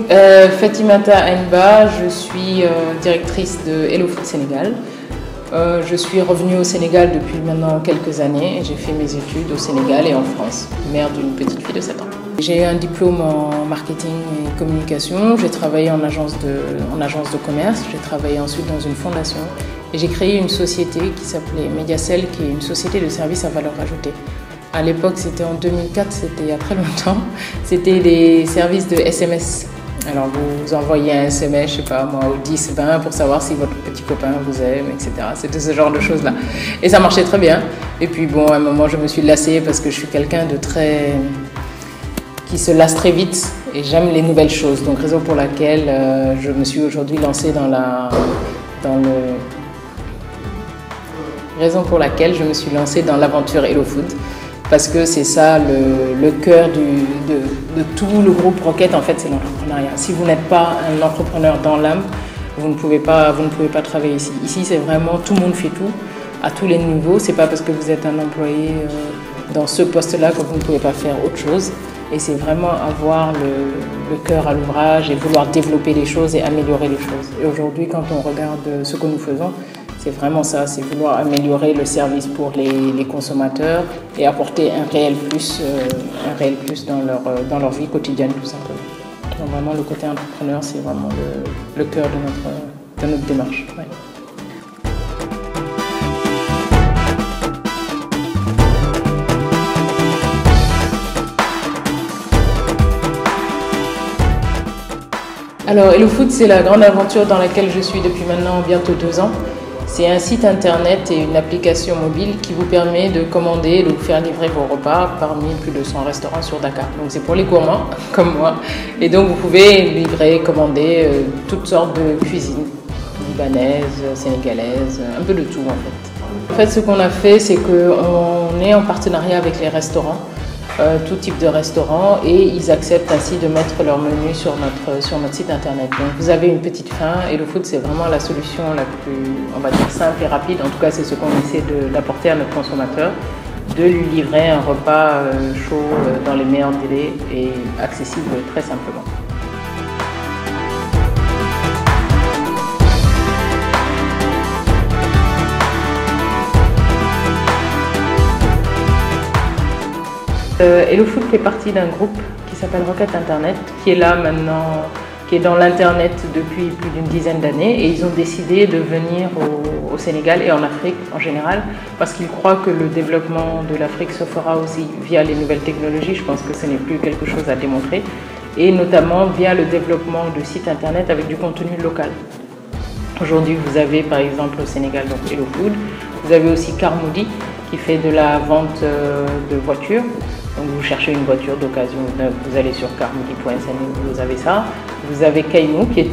Fatimata Aïnba, je suis directrice de Hello Food Sénégal. Je suis revenue au Sénégal depuis maintenant quelques années et j'ai fait mes études au Sénégal et en France, mère d'une petite fille de 7 ans. J'ai eu un diplôme en marketing et communication, j'ai travaillé en agence de commerce, j'ai travaillé ensuite dans une fondation et j'ai créé une société qui s'appelait Mediacel, qui est une société de services à valeur ajoutée. À l'époque, c'était en 2004, c'était il y a très longtemps, c'était des services de SMS. Alors vous envoyez un SMS, je sais pas moi, au 10, 20 pour savoir si votre petit copain vous aime, etc. C'était ce genre de choses-là. Et ça marchait très bien. Et puis bon, à un moment, je me suis lassée parce que je suis quelqu'un de très... qui se lasse très vite et j'aime les nouvelles choses. Donc raison pour laquelle je me suis aujourd'hui lancée dans l'aventure Hello Food. Parce que c'est ça le cœur de tout le groupe Rocket, en fait, c'est l'entrepreneuriat. Si vous n'êtes pas un entrepreneur dans l'âme, vous ne pouvez pas travailler ici. Ici, c'est vraiment tout le monde fait tout, à tous les niveaux. C'est pas parce que vous êtes un employé dans ce poste-là que vous ne pouvez pas faire autre chose. Et c'est vraiment avoir le cœur à l'ouvrage et vouloir développer les choses et améliorer les choses. Et aujourd'hui, quand on regarde ce que nous faisons, c'est vraiment ça, c'est vouloir améliorer le service pour les consommateurs et apporter un réel plus dans leur vie quotidienne, tout simplement. Donc vraiment, le côté entrepreneur, c'est vraiment le cœur de notre démarche. Ouais. Alors, Hello Food, c'est la grande aventure dans laquelle je suis depuis maintenant bientôt 2 ans. C'est un site internet et une application mobile qui vous permet de commander et de vous faire livrer vos repas parmi plus de 100 restaurants sur Dakar. Donc c'est pour les gourmands comme moi. Et donc vous pouvez livrer, commander toutes sortes de cuisines, libanaises, sénégalaises, un peu de tout en fait. En fait, ce qu'on a fait, c'est qu'on est en partenariat avec les restaurants, tout type de restaurants, et ils acceptent ainsi de mettre leur menu sur notre site internet. Donc vous avez une petite faim et le food, c'est vraiment la solution la plus, on va dire, simple et rapide. En tout cas, c'est ce qu'on essaie d'apporter à notre consommateur, de lui livrer un repas chaud dans les meilleurs délais et accessible très simplement. Hello Food fait partie d'un groupe qui s'appelle Rocket Internet, qui est là maintenant, qui est dans l'internet depuis plus d'une dizaine d'années, et ils ont décidé de venir au Sénégal et en Afrique en général, parce qu'ils croient que le développement de l'Afrique se fera aussi via les nouvelles technologies. Je pense que ce n'est plus quelque chose à démontrer, et notamment via le développement de sites internet avec du contenu local. Aujourd'hui, vous avez par exemple au Sénégal donc Hello Food, vous avez aussi Carmoudi qui fait de la vente de voitures. Donc vous cherchez une voiture d'occasion, vous allez sur carmoudi.sn, vous avez ça. Vous avez Kaimou qui est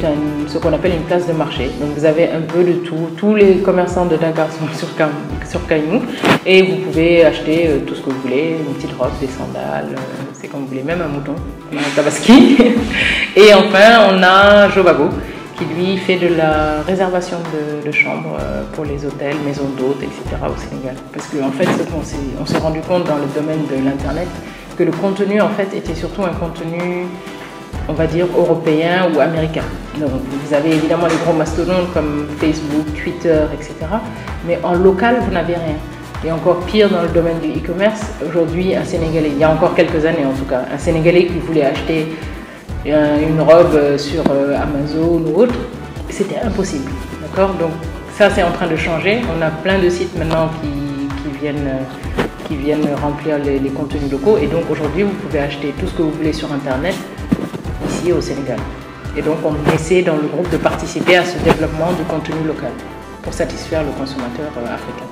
ce qu'on appelle une place de marché. Donc vous avez un peu de tout. Tous les commerçants de Dakar sont sur Kaimou et vous pouvez acheter tout ce que vous voulez, une petite robe, des sandales, c'est comme vous voulez, même un mouton, on a un tabaski. Et enfin on a Jobago qui lui fait de la réservation de chambres pour les hôtels, maisons d'hôtes, etc. au Sénégal. Parce qu'en fait, on s'est rendu compte dans le domaine de l'Internet que le contenu en fait était surtout un contenu, on va dire, européen ou américain. Donc vous avez évidemment les gros mastodontes comme Facebook, Twitter, etc. Mais en local, vous n'avez rien. Et encore pire dans le domaine du e-commerce, aujourd'hui, un Sénégalais, il y a encore quelques années en tout cas, un Sénégalais qui voulait acheter une robe sur Amazon ou autre, c'était impossible, d'accord? Donc ça c'est en train de changer, on a plein de sites maintenant qui viennent remplir les contenus locaux, et donc aujourd'hui vous pouvez acheter tout ce que vous voulez sur internet ici au Sénégal. Et donc on essaie dans le groupe de participer à ce développement du contenu local pour satisfaire le consommateur africain.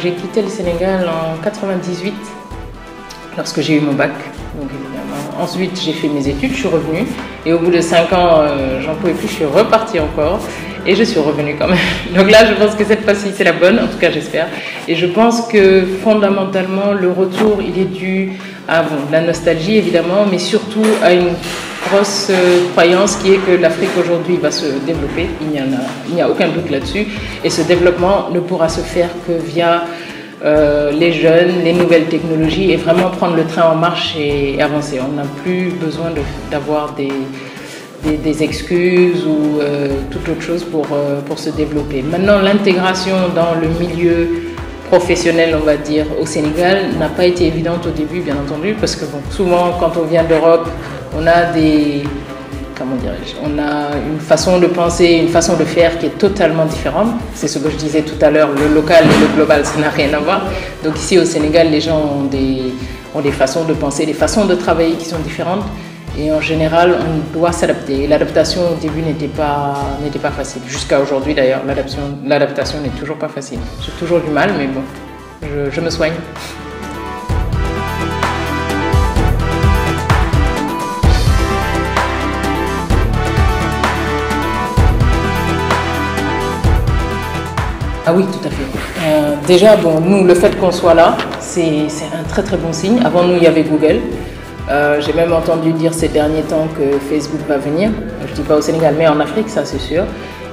J'ai quitté le Sénégal en 98 lorsque j'ai eu mon bac. Donc évidemment. Ensuite, j'ai fait mes études, je suis revenue et au bout de 5 ans, j'en pouvais plus, je suis repartie encore et je suis revenue quand même. Donc là, je pense que cette fois-ci, c'est la bonne, en tout cas j'espère. Et je pense que fondamentalement, le retour, il est dû à la nostalgie évidemment, mais surtout à une grosse croyance qui est que l'Afrique aujourd'hui va se développer, il n'y a aucun doute là-dessus, et ce développement ne pourra se faire que via les jeunes, les nouvelles technologies, et vraiment prendre le train en marche et avancer. On n'a plus besoin d'avoir des excuses ou toute autre chose pour se développer. Maintenant, l'intégration dans le milieu professionnel, on va dire, au Sénégal n'a pas été évidente au début, bien entendu, parce que bon, souvent, quand on vient d'Europe, on a on a une façon de penser, une façon de faire qui est totalement différente. C'est ce que je disais tout à l'heure, le local et le global, ça n'a rien à voir. Donc ici au Sénégal, les gens ont des façons de penser, des façons de travailler qui sont différentes. Et en général, on doit s'adapter. L'adaptation au début n'était pas facile. Jusqu'à aujourd'hui d'ailleurs, l'adaptation n'est toujours pas facile. J'ai toujours du mal, mais bon, je me soigne. Ah oui, tout à fait. Déjà, bon, nous, le fait qu'on soit là, c'est un très très bon signe. Avant nous, il y avait Google. J'ai même entendu dire ces derniers temps que Facebook va venir. Je ne dis pas au Sénégal, mais en Afrique, ça c'est sûr.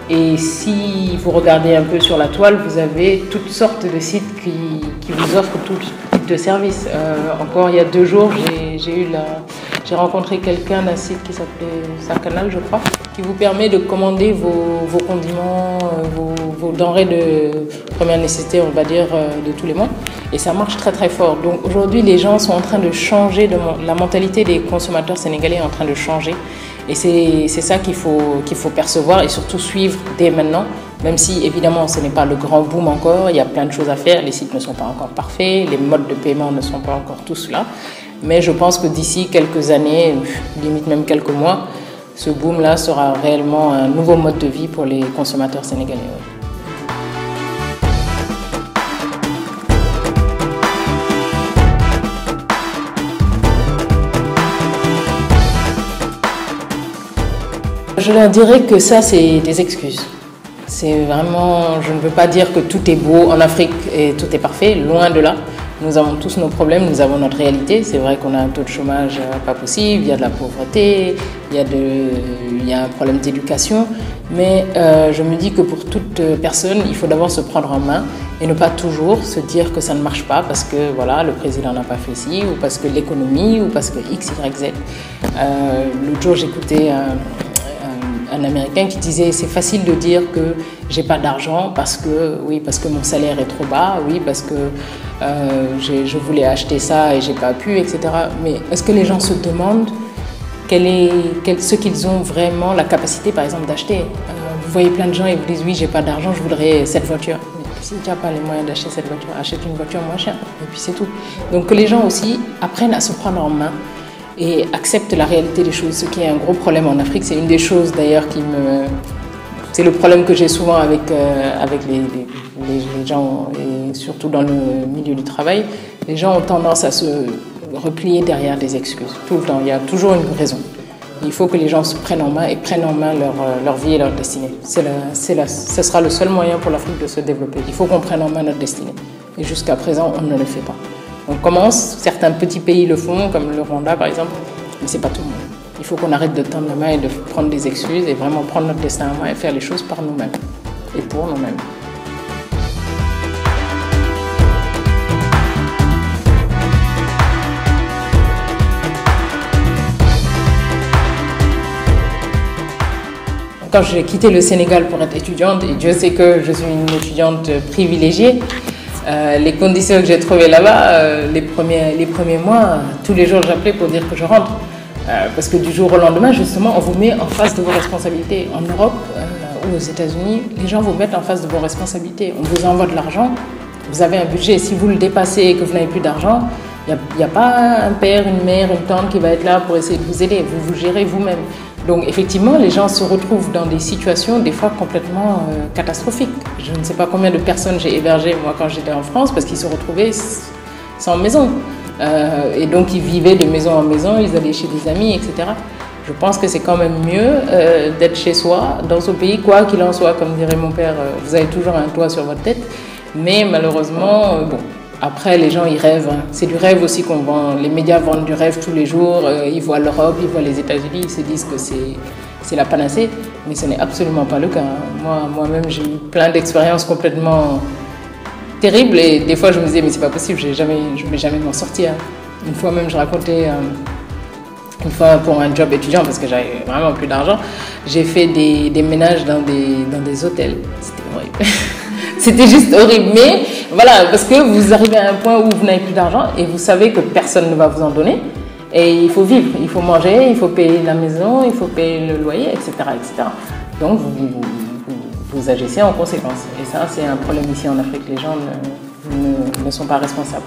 Et si vous regardez un peu sur la toile, vous avez toutes sortes de sites qui vous offrent tout type de services. Encore il y a 2 jours, j'ai rencontré quelqu'un d'un site qui s'appelait Sacanal, je crois, qui vous permet de commander vos condiments, vos denrées de première nécessité, on va dire, de tous les mois. Et ça marche très très fort. Donc aujourd'hui, les gens sont en train de changer, la mentalité des consommateurs sénégalais est en train de changer. Et c'est ça qu'il faut percevoir et surtout suivre dès maintenant, même si évidemment ce n'est pas le grand boom encore, il y a plein de choses à faire, les sites ne sont pas encore parfaits, les modes de paiement ne sont pas encore tous là. Mais je pense que d'ici quelques années, limite même quelques mois, ce boom-là sera réellement un nouveau mode de vie pour les consommateurs sénégalais. Je leur dirais que ça, c'est des excuses. C'est vraiment, je ne veux pas dire que tout est beau en Afrique et tout est parfait, loin de là. Nous avons tous nos problèmes, nous avons notre réalité. C'est vrai qu'on a un taux de chômage pas possible, il y a de la pauvreté, il y a un problème d'éducation. Mais je me dis que pour toute personne, il faut d'abord se prendre en main et ne pas toujours se dire que ça ne marche pas parce que voilà, le président n'a pas fait ci, ou parce que l'économie, ou parce que X, Y, Z. L'autre jour, j'écoutais un Américain qui disait c'est facile de dire que j'ai pas d'argent parce que mon salaire est trop bas, oui parce que je voulais acheter ça et j'ai pas pu, etc. Mais est-ce que les gens se demandent ce qu'ils ont vraiment la capacité par exemple d'acheter? Vous voyez plein de gens et vous disent oui j'ai pas d'argent, je voudrais cette voiture. Mais si tu n'as pas les moyens d'acheter cette voiture, achète une voiture moins chère et puis c'est tout. Donc que les gens aussi apprennent à se prendre en main et accepte la réalité des choses, ce qui est un gros problème en Afrique. C'est une des choses d'ailleurs c'est le problème que j'ai souvent avec les gens, et surtout dans le milieu du travail. Les gens ont tendance à se replier derrière des excuses, tout le temps. Il y a toujours une raison. Il faut que les gens se prennent en main et prennent en main leur vie et leur destinée. Ce sera le seul moyen pour l'Afrique de se développer. Il faut qu'on prenne en main notre destinée. Et jusqu'à présent, on ne le fait pas. On commence, certains petits pays le font, comme le Rwanda par exemple, mais ce n'est pas tout le monde. Il faut qu'on arrête de tendre la main et de prendre des excuses et vraiment prendre notre destin en main et faire les choses par nous-mêmes et pour nous-mêmes. Quand j'ai quitté le Sénégal pour être étudiante, et Dieu sait que je suis une étudiante privilégiée, les conditions que j'ai trouvées là-bas, les premiers mois, tous les jours j'appelais pour dire que je rentre. Parce que du jour au lendemain, justement, on vous met en face de vos responsabilités. En Europe ou aux États-Unis, les gens vous mettent en face de vos responsabilités. On vous envoie de l'argent, vous avez un budget. Si vous le dépassez et que vous n'avez plus d'argent, il n'y a pas un père, une mère, une tante qui va être là pour essayer de vous aider. Vous vous gérez vous-même. Donc effectivement, les gens se retrouvent dans des situations des fois complètement catastrophiques. Je ne sais pas combien de personnes j'ai hébergées moi quand j'étais en France parce qu'ils se retrouvaient sans maison. Et donc ils vivaient de maison en maison, ils allaient chez des amis, etc. Je pense que c'est quand même mieux d'être chez soi, dans ce pays, quoi qu'il en soit, comme dirait mon père, vous avez toujours un toit sur votre tête. Mais malheureusement, bon, Après, les gens, ils rêvent. Hein. C'est du rêve aussi qu'on vend. Les médias vendent du rêve tous les jours. Ils voient l'Europe, ils voient les États-Unis, ils se disent que c'est la panacée. Mais ce n'est absolument pas le cas. Moi-même, j'ai eu plein d'expériences complètement terribles. Et des fois, je me disais, mais c'est pas possible, je ne vais jamais m'en sortir. Une fois même, je racontais... Une fois pour un job étudiant, parce que j'avais vraiment plus d'argent, j'ai fait des ménages dans des hôtels. C'était horrible. C'était juste horrible. Mais voilà, parce que vous arrivez à un point où vous n'avez plus d'argent et vous savez que personne ne va vous en donner. Et il faut vivre, il faut manger, il faut payer la maison, il faut payer le loyer, etc. etc. Donc vous agissez en conséquence. Et ça, c'est un problème ici en Afrique. Les gens ne sont pas responsables.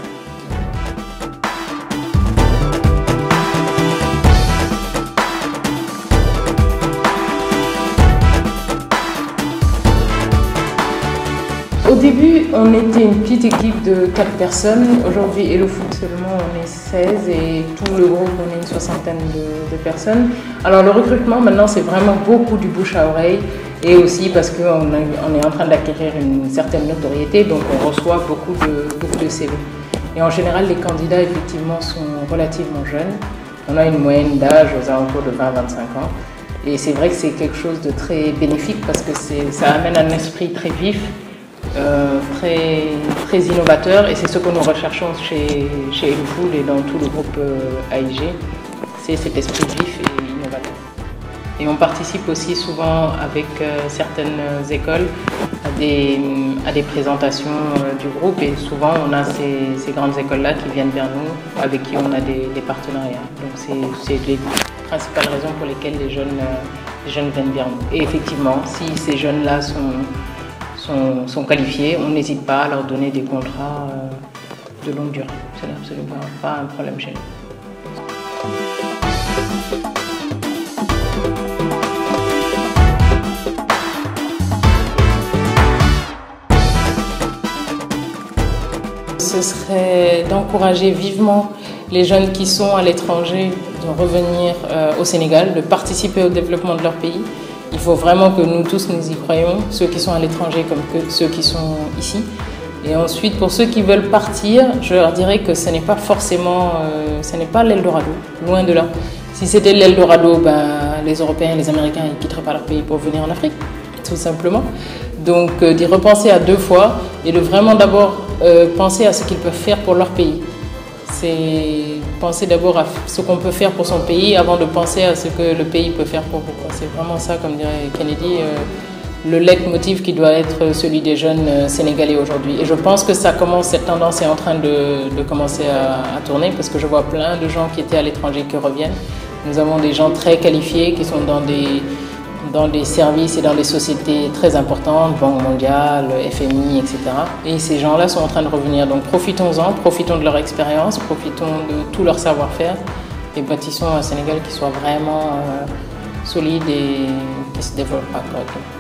Au début, on était une petite équipe de 4 personnes. Aujourd'hui, Hello Food seulement, on est 16 et tout le groupe, on est une soixantaine de personnes. Alors le recrutement, maintenant, c'est vraiment beaucoup du bouche à oreille et aussi parce qu'on est en train d'acquérir une certaine notoriété, donc on reçoit beaucoup de CV. Et en général, les candidats, effectivement, sont relativement jeunes. On a une moyenne d'âge aux alentours de 20-25 ans. Et c'est vrai que c'est quelque chose de très bénéfique parce que ça amène un esprit très vif. Très innovateur et c'est ce que nous recherchons chez Hello Food et dans tout le groupe AIG, c'est cet esprit vif et innovateur. Et on participe aussi souvent avec certaines écoles à des présentations du groupe et souvent on a ces grandes écoles-là qui viennent vers nous, avec qui on a des partenariats. Donc c'est les principales raisons pour lesquelles les jeunes viennent vers nous. Et effectivement, si ces jeunes-là sont qualifiés, on n'hésite pas à leur donner des contrats de longue durée. Ce n'est absolument pas un problème chez nous. Ce serait d'encourager vivement les jeunes qui sont à l'étranger de revenir au Sénégal, de participer au développement de leur pays. Il faut vraiment que nous tous nous y croyons, ceux qui sont à l'étranger comme que ceux qui sont ici. Et ensuite, pour ceux qui veulent partir, je leur dirais que ce n'est pas forcément, ce n'est pas l'Eldorado, loin de là. Si c'était l'Eldorado, les Européens et les Américains ne quitteraient pas leur pays pour venir en Afrique, tout simplement. Donc d'y repenser à 2 fois et de vraiment d'abord penser à ce qu'ils peuvent faire pour leur pays. C'est penser d'abord à ce qu'on peut faire pour son pays avant de penser à ce que le pays peut faire pour vous. C'est vraiment ça, comme dirait Kennedy, le leitmotiv qui doit être celui des jeunes sénégalais aujourd'hui. Et je pense que cette tendance est en train de commencer à tourner parce que je vois plein de gens qui étaient à l'étranger qui reviennent. Nous avons des gens très qualifiés qui sont dans des services et dans des sociétés très importantes, Banque mondiale, FMI, etc. Et ces gens-là sont en train de revenir. Donc profitons-en, profitons de leur expérience, profitons de tout leur savoir-faire et bâtissons un Sénégal qui soit vraiment solide et qui se développe correctement.